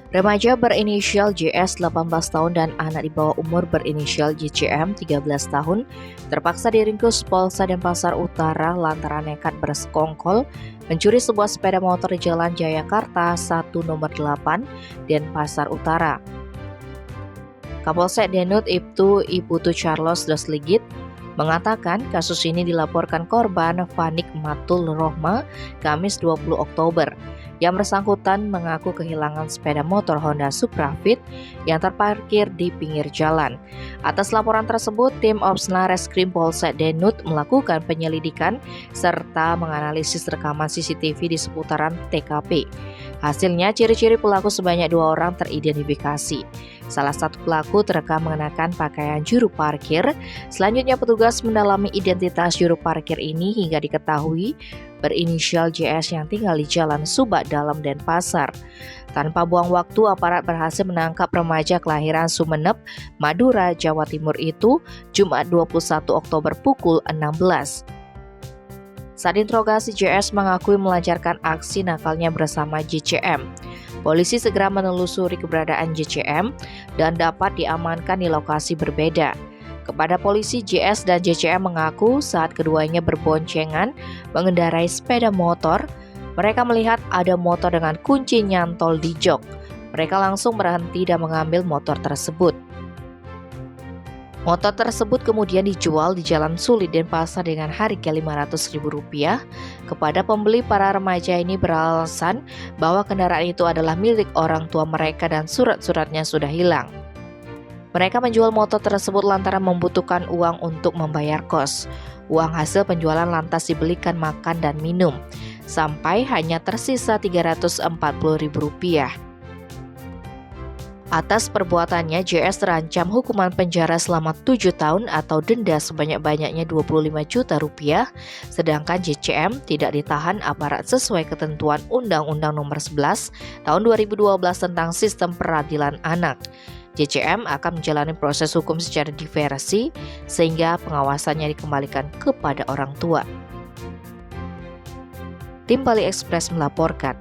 Remaja berinisial JS 18 tahun dan anak di bawah umur berinisial JCM 13 tahun terpaksa diringkus Polsek Denpasar Utara lantaran nekat bersekongkol mencuri sebuah sepeda motor di Jalan Jayakarta 1 nomor 8 Denpasar Utara. Kapolsek Denut Ibtu Iputu Charles Dasligit mengatakan kasus ini dilaporkan korban Fanik Matul Rohma Kamis 20 Oktober. Yang bersangkutan mengaku kehilangan sepeda motor Honda Supra Fit yang terparkir di pinggir jalan. Atas laporan tersebut, tim Opsna Reskrim Polsek Denut melakukan penyelidikan serta menganalisis rekaman CCTV di seputaran TKP. Hasilnya, ciri-ciri pelaku sebanyak 2 orang teridentifikasi. Salah satu pelaku terekam mengenakan pakaian juru parkir. Selanjutnya, petugas mendalami identitas juru parkir ini hingga diketahui berinisial JS yang tinggal di Jalan Subak Dalam Denpasar. Tanpa buang waktu, aparat berhasil menangkap remaja kelahiran Sumeneb, Madura, Jawa Timur itu Jumat 21 Oktober pukul 16. Saat interogasi, JS mengakui melancarkan aksi nakalnya bersama JCM. Polisi segera menelusuri keberadaan JCM dan dapat diamankan di lokasi berbeda. Kepada polisi, JS dan JCM mengaku saat keduanya berboncengan mengendarai sepeda motor, mereka melihat ada motor dengan kunci nyantol di jok. Mereka langsung berhenti dan mengambil motor tersebut. Motor tersebut kemudian dijual di Jalan Sulit Denpasar dengan harga Rp500.000. Kepada pembeli, para remaja ini beralasan bahwa kendaraan itu adalah milik orang tua mereka dan surat-suratnya sudah hilang. Mereka menjual motor tersebut lantaran membutuhkan uang untuk membayar kos. Uang hasil penjualan lantas dibelikan makan dan minum, sampai hanya tersisa Rp340.000. Atas perbuatannya, JS terancam hukuman penjara selama 7 tahun atau denda sebanyak-banyaknya Rp25 juta, sedangkan JCM tidak ditahan aparat sesuai ketentuan Undang-Undang Nomor 11 Tahun 2012 tentang Sistem Peradilan Anak. JCM akan menjalani proses hukum secara diversi sehingga pengawasannya dikembalikan kepada orang tua. Tim Bali Express melaporkan.